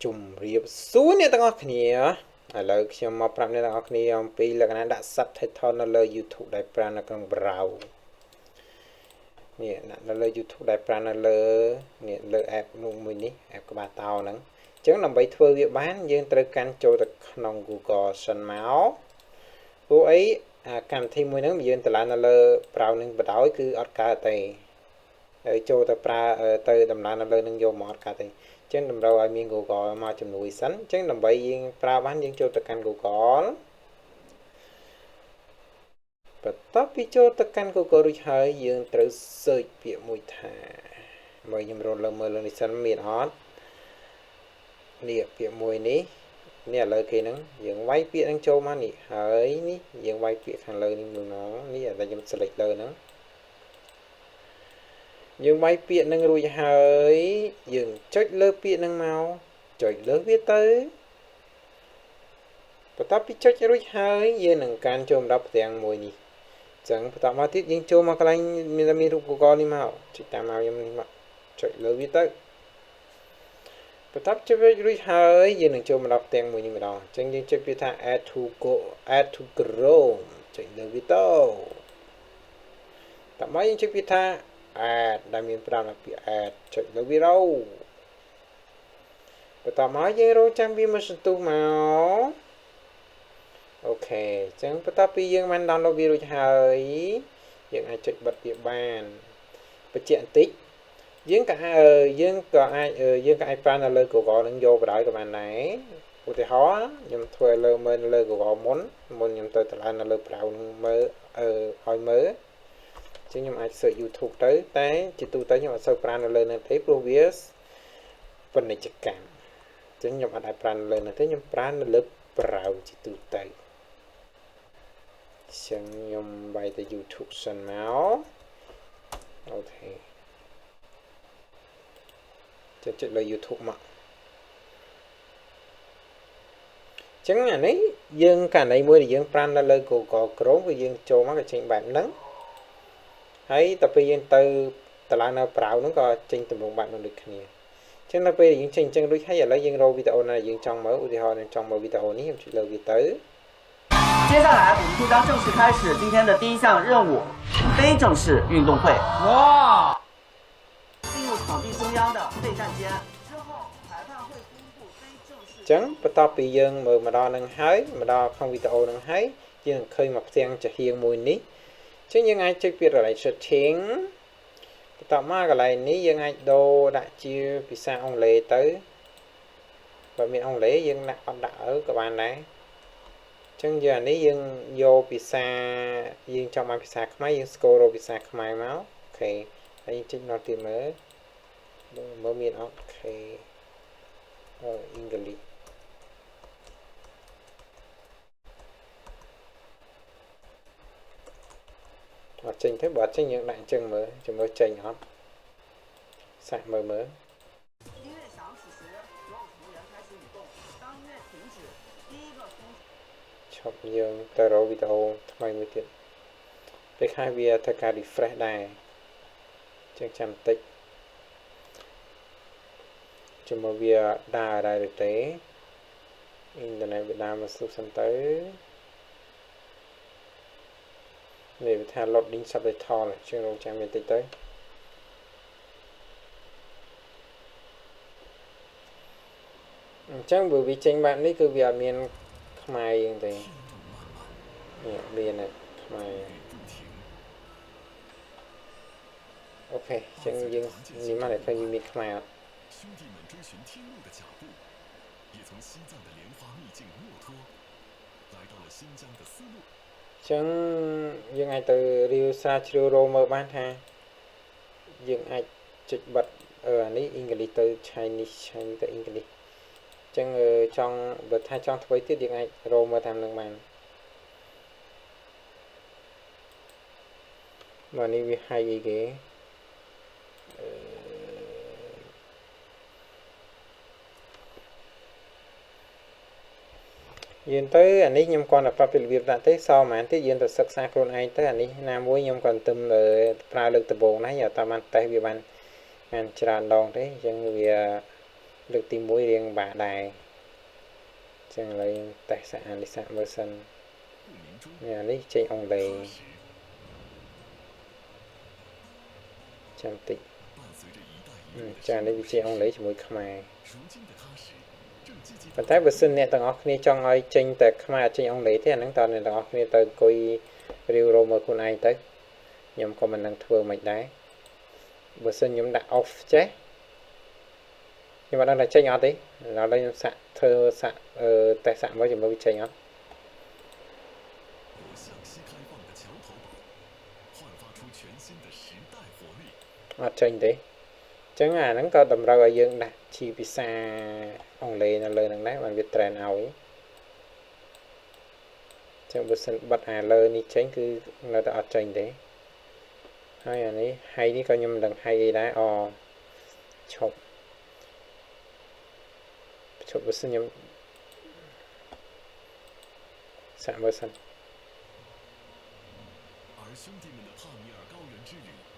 ជំរាបសួរអ្នកទាំងអស់គ្នាឥឡូវខ្ញុំមកប្រាប់អ្នកទាំងអស់គ្នាអំពីលក្ខណៈដាក់ subtitle នៅលើ YouTube ដែលប្រើនៅក្នុង browser នេះដាក់នៅលើ YouTube ដែលប្រើនៅលើនេះលើ app មួយនេះ app ក្បាលតោហ្នឹងអញ្ចឹងដើម្បីធ្វើវាបានយើងត្រូវកាន់ចូលទៅក្នុង Google សិនមកព្រោះអីកម្មវិធីមួយហ្នឹងយើងទៅឡើងនៅលើ browser នឹងបដ ாய் គឺអត់កើតទេហើយចូលទៅប្រើទៅដំណើរនៅលើនឹងយកមកអត់កើតទេអញ្ចឹងតម្រូវឲ្យមាន Google មកជំនួយសិនអញ្ចឹងដើម្បីយើងប្រើបានយើងចូលទៅកាន់ Google បន្ទាប់ពីចូលទៅកាន់ Google រួចហើយយើងត្រូវ search ពាក្យមួយថាមើលខ្ញុំរត់លើមើលលើនេះសិនមានអត់នេះពាក្យមួយនេះនេះឥឡូវគេហ្នឹងយើងវាយពាក្យហ្នឹងចូលមកនេះហើយនេះយើងវាយពាក្យខាងលើនេះមួយមកនេះតែខ្ញុំ select លើហ្នឹងយើងវាយពាក្យនឹងរួចហើយយើងចុចលើពាក្យនឹងមកចុចលើវាទៅបន្ទាប់ពីចុចរួចហើយយើងនឹងកាន់ចូលមកដល់ផ្ទាំងមួយនេះអញ្ចឹងបន្តមកទៀតយើងចូលមកកន្លែងមានរូប Google នេះមកចុចតាមមកខ្ញុំនេះមកចុចលើវាទៅបន្ទាប់ចុចរួចហើយយើងនឹងចូលមកដល់ផ្ទាំងមួយនេះម្ដងអញ្ចឹងយើងចុចវាថា add to Chrome ចុចលើវាទៅតើមកយើងចុចវាថា add ដែលមានប្រើនៅពាក្យ add ចុចលើវាទៅបន្តមកយើងរងចាំវាមកសន្ទុះមកអូខេអញ្ចឹងបន្ទាប់ពីយើងបាន download វារួចហើយយើងអាចចុចបិទវាបានបញ្ជាក់បន្តិចយើងក៏អាចប្រើនៅលើ Google នឹងយកបដ ாய் ក៏បានដែរឧទាហរណ៍ខ្ញុំធ្វើលើមើលនៅលើ Google មុនខ្ញុំទៅឡើងនៅលើ browser នឹងមើលឲ្យមើលចឹងខ្ញុំអាច search YouTube ទៅតែជាទូទៅខ្ញុំអត់សូវប្រើនៅលើនោះទេព្រោះវាពាណិជ្ជកម្មអញ្ចឹងខ្ញុំអត់អាចប្រើនៅលើនោះទេខ្ញុំប្រើនៅលើ browser ជាទូទៅចឹងខ្ញុំវាយទៅ YouTube សិនមកអូខេចុចលើ YouTube មកចឹងអានេះយើងករណីមួយដែលយើងប្រើនៅលើ Google Chrome គឺយើងចូលមកក៏ចេញបែបហ្នឹងហើយតទៅពេលយើងទៅឡើងនៅ browser ហ្នឹងក៏ចេញទម្រង់បែបនោះដូចគ្នាអញ្ចឹងដល់ពេលយើងចេញអញ្ចឹងរួចហើយឥឡូវយើងរកវីដេអូណាយើងចង់មើលឧទាហរណ៍ខ្ញុំចង់មើលវីដេអូនេះខ្ញុំចុចលើវាទៅ接下来我们就将正式开始今天的第一项任务——非正式运动会。哇！进入场地中央的备战间之后，裁判会公布非正式。អញ្ចឹងបន្ទាប់ពីយើងមើលមកដល់នឹងហើយមកដល់ក្នុងវីដេអូនឹងហើយយើងឃើញមកផ្ទាំងចាហៀងមួយនេះអញ្ចឹងយើងអាចចុចពីកន្លែង setting បន្ទាប់មកកន្លែងនេះយើងអាចដូរដាក់ជាភាសាអង់គ្លេសទៅបើមានអង់គ្លេសយើងដាក់អត់ដាក់ក៏បានដែរអញ្ចឹងយើងអានេះយើងយកភាសាយើងចង់បានភាសាខ្មែរយើងស្គាល់រកភាសាខ្មែរមកអូខេហើយយើងចុចដល់ទៀតមើលមានអូខេអឺអង់គ្លេសអត់ចេញទេបើអត់ចេញយើងដាក់អញ្ចឹងមើលចាំមើលចេញអត់សាក់មើលឈប់យើងទៅរកវីដេអូថ្មីមួយទៀតពេលខ្លះវាធ្វើការ refresh ដែរចឹងចាំបន្តិចចាំមើលវាដើរដែរឬទេអ៊ីនធឺណិតវាដើរមកសិនទៅនេះវាថា loading subtitle ជាងរងចាំបន្តិចទៅអញ្ចឹងបើវាចេញបែបនេះគឺវាអត់មានខ្មែរយើងទេនេះមានខ្មែរអូខេអញ្ចឹងយើងនេះមកតែឃើញវាមានខ្មែរអត់兄弟们追寻天路的脚步，也从西藏的莲花秘境墨脱，来到了新疆的丝路。ចឹងយើងអាចទៅរៀនស្រាវជ្រាវរកមើលបានថាយើងអាចចុចបិទអានេះអង់គ្លេសទៅ Chinese ទៅអង់គ្លេសចឹងចង់បើថាចង់ធ្វើទៀតយើងអាចរកមើលតាមនឹងបានមកនេះវាហៅអីគេយើងទៅអានេះខ្ញុំគាត់តែប្រាប់ពីរបៀបដាក់ទេសប្រហែលទៀតយើងទៅសិក្សាខ្លួនឯងទៅអានេះណាមួយខ្ញុំគាត់ទៅប្រើលើកដំបូងណាខ្ញុំអត់តាមតេស្តវាបានច្រើនដងទេអញ្ចឹងវា លើកទី1រៀងបាក់ដែរចឹងឥឡូវតេស្តអានេះសាកមើលសិននេះចេញអង់គ្លេសចាំតិចចានេះវាចេញអង់គ្លេសជាមួយខ្មែរប៉ុន្តែបើសិនអ្នកទាំងអស់គ្នាចង់ឲ្យចេញតែខ្មែរចេញអង់គ្លេសទេអាហ្នឹងតើអ្នកទាំងអស់គ្នាទៅអង្គុយរៀវរោមើលខ្លួនឯងទៅខ្ញុំក៏មិនដឹងធ្វើមិនដែរបើសិនខ្ញុំដាក់ off ចេះខ្ញុំមិនដឹងថាចេញអត់ទេឥឡូវខ្ញុំសាក់ធ្វើសាក់តេស្តសាក់មើលជំនួសវាចេញអត់អត់ចេញទេចឹងអាហ្នឹងក៏តម្រូវឲ្យយើងដាក់ជាភាសាអង់គ្លេសនៅលើហ្នឹងដែរបានវា train ឲ្យចឹងបើសិនបិទអាលើនេះចេញគឺនៅតែអត់ចេញទេហើយអានេះហើយនេះក៏ខ្ញុំមិនដឹងហើយអីដែរឈប់បើសិនខ្ញុំសាក់មើលសិន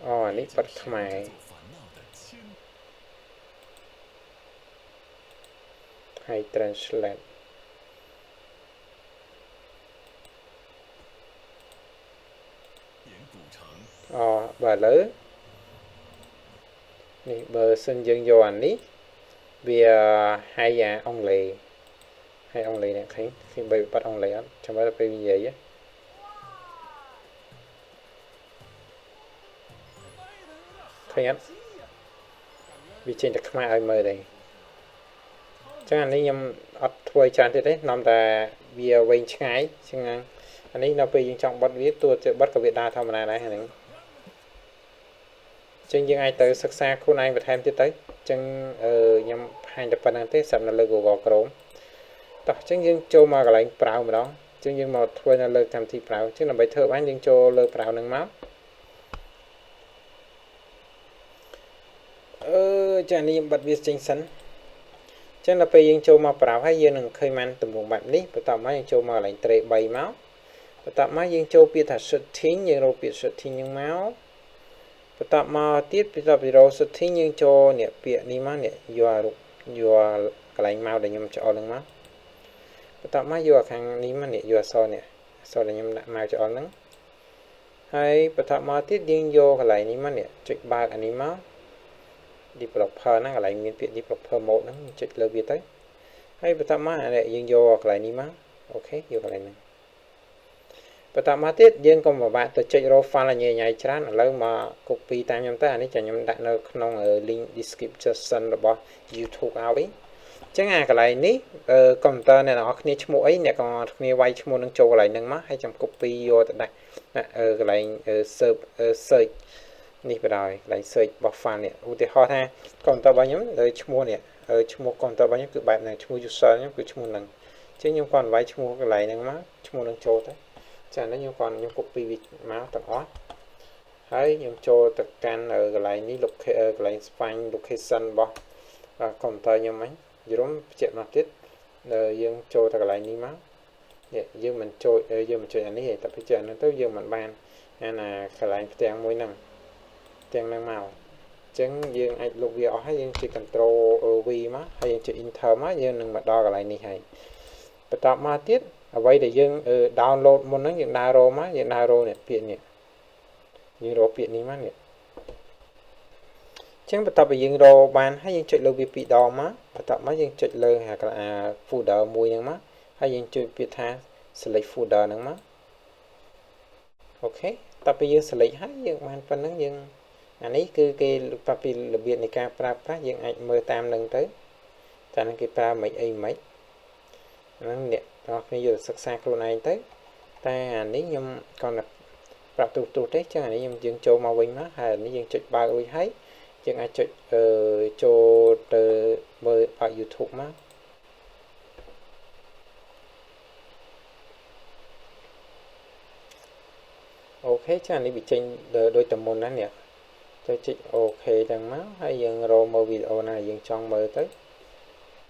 អានេះបិទខ្មែរហើយ translate បើឥឡូវនេះបើសិនយើងយកអានេះវាហើយអាអង់គ្លេសហើយអង់គ្លេសនេះឃើញបើបាត់អង់គ្លេសអត់ចាំមើលពេលនិយាយឃើញអត់វាចេញតែខ្មែរឲ្យមើលទេចឹងអានេះខ្ញុំអត់ធ្វើច្រើនទៀតទេនាំតែវាវែងឆ្ងាយចឹងអានេះដល់ពេលយើងចង់បិទវាទោះជាបិទក៏វាដើរធម្មតាដែរហ្នឹងចឹងយើងអាចទៅសិក្សាខ្លួនឯងបន្ថែមទៀតទៅចឹងខ្ញុំបង្ហាញតែប៉ុណ្្នឹងទេសម្រាប់នៅលើ Google Chrome តោះចឹងយើងចូលមកកន្លែង browse ម្ដងចឹងយើងមកធ្វើនៅលើកម្មវិធី browse ចឹងដើម្បីធ្វើបានយើងចូលលើ browse ហ្នឹងមកចានេះខ្ញុំបិទវាចេញសិនចឹងដល់ពេលយើងចូលមក browse ហើយយើងនឹងឃើញបានទម្រង់បែបនេះបន្ទាប់មកយើងចូលមកកន្លែង tray 3មកបន្ទាប់មកយើងចូលពាក្យថា setting យើងរកពាក្យ setting ហ្នឹងមកបន្ទាប់មកទៀតពីរក setting យើងចូលនេះពាក្យនេះមកនេះយកកន្លែងមកដែលខ្ញុំចូលហ្នឹងមកបន្ទាប់មកយកខាងនេះមកនេះយកអក្សរនេះអក្សរដែលខ្ញុំដាក់មកចូលហ្នឹងហើយបន្ទាប់មកទៀតយើងយកកន្លែងនេះមកនេះចុចបើកអានេះមក developer ហ្នឹងកន្លែងមានពាក្យ developer mode ហ្នឹងចុចលើវាទៅហើយបន្ទាប់មកយើងយកកន្លែងនេះមកអូខេយកកន្លែងហ្នឹងបន្ទាប់មកទៀតយើងក៏ពិបាកទៅចុចរក file ញ៉ៃច្រើនឥឡូវមក copy តាមខ្ញុំទៅអានេះចាំខ្ញុំដាក់នៅក្នុង link description របស់ YouTube ឲ្យវិញអញ្ចឹងអាកន្លែងនេះកុំព្យូទ័រអ្នកនរគ្នាឈ្មោះអីអ្នកក៏គ្នាវាយឈ្មោះនឹងចូលកន្លែងហ្នឹងមកហើយចាំ copy យកទៅដាក់កន្លែង search នេះបណ្ដោយកន្លែង search របស់ file នេះឧទាហរណ៍ថាកុំព្យូទ័ររបស់ខ្ញុំឈ្មោះនេះឈ្មោះកុំព្យូទ័ររបស់ខ្ញុំគឺបែបហ្នឹងឈ្មោះ user ខ្ញុំគឺឈ្មោះហ្នឹងអញ្ចឹងខ្ញុំគាត់វាយឈ្មោះកន្លែងហ្នឹងមកឈ្មោះនឹងចូលទៅចា៎នេះខ្ញុំ copy វាមកទាំងអស់ហើយខ្ញុំចូលទៅកាន់កន្លែងនេះកន្លែង find location របស់កុំព្យូទ័រខ្ញុំហ្នឹងយល់បញ្ជាក់មកទៀតយើងចូលទៅកន្លែងនេះមកនេះយើងមិនចូលអានេះទេតែបញ្ជាក់ហ្នឹងទៅយើងមិនបានអាណាកន្លែងផ្ទាំងមួយហ្នឹងផ្ទាំងហ្នឹងមកអញ្ចឹងយើងអាចលុបវាអស់ហើយយើងចុច Control V មកហើយយើងចុច Enter មកយើងនឹងមកដល់កន្លែងនេះហើយបន្ទាប់មកទៀតអ្វីដែលយើង download មុនហ្នឹងយើងដើររកមកយើងដើររកនេះពាក្យនេះយើងរកពាក្យនេះមកនេះអញ្ចឹងបន្ទាប់ពីយើងរកបានហើយយើងចុចលើវា2ដងមកបន្ទាប់មកយើងចុចលើអា folder មួយហ្នឹងមកហើយយើងចុចពាក្យថា select folder ហ្នឹងមកអូខេបន្ទាប់ពីយើង select ហើយយើងបានប៉ុណ្្នឹងយើងអានេះគឺគេបន្ទាប់ពីរបៀបនៃការប្រើប្រាស់យើងអាចមើលតាមនឹងទៅតែនឹងគេប្រើមិនអីមិនហ្នឹងអ្នកបងប្អូនយកសិក្សាខ្លួនឯងទៅតែអានេះខ្ញុំគាត់តែប្រាប់ទូទេចឹងអានេះយើងចូលមកវិញមកហើយអានេះយើងចុចបើករួចហើយយើងអាចចុចចូលទៅមើលបើក YouTube មកអូខេចានេះវាចេញដូចតែមុនណានេះចុចអូខេទាំងមកហើយយើងរកមើលវីដេអូណាយើងចង់មើលទៅ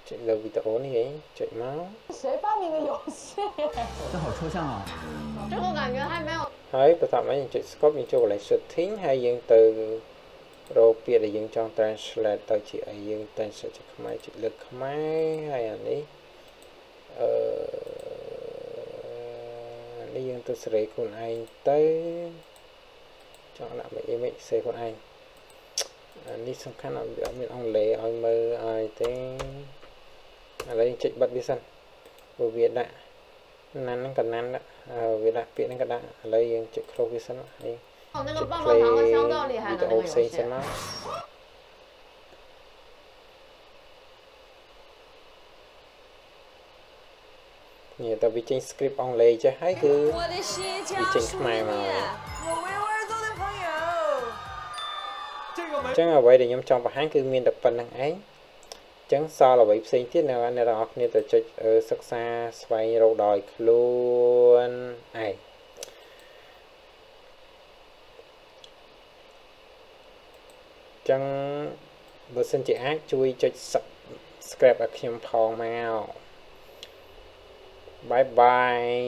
ចុចលើវីដេអូនេះចុចមក谁发明的游戏？这好抽象啊！这个感觉还没有。ហើយបន្ទាប់មកយើងចុច scope យើងចូលកន្លែង setting ហើយយើងទៅ រោពាក្យដែលយើងចង់ translate ទៅជាអីយើង translate ជាខ្មែរចុចលើកខ្មែរហើយអានេះនេះយើងទៅសេរីខ្លួនឯងទៅចង់ដាក់មួយ image សេរីខ្លួនឯងនេះសំខាន់អត់មានអង់គ្លេសឲ្យមើលឲ្យទេឥឡូវយើងចុចបិទវាសិនព្រោះវាដាក់ណាន់ហ្នឹងក៏ណាន់ដាក់វាដាក់ពាក្យហ្នឹងក៏ដាក់ឥឡូវយើងចុច close វាសិនហើយ哦，那个棒棒糖和香皂里含的那个游戏。 นี่แต่วิจัยสคริปต์ออนไลน์จะให้คือวิจัยខ្មែរមកចឹងអ្វីដែលខ្ញុំចង់បង្ហាញគឺមានតែប៉ុណ្្នឹងឯងចឹងសល់អ្វីផ្សេងទៀតអ្នកនរគ្នាទៅចុចសិក្សាស្វែងរកដោយខ្លួនឯងចឹងបើសិនជាអាចជួយចុច subscribe ឲ្យខ្ញុំផងមក Bye bye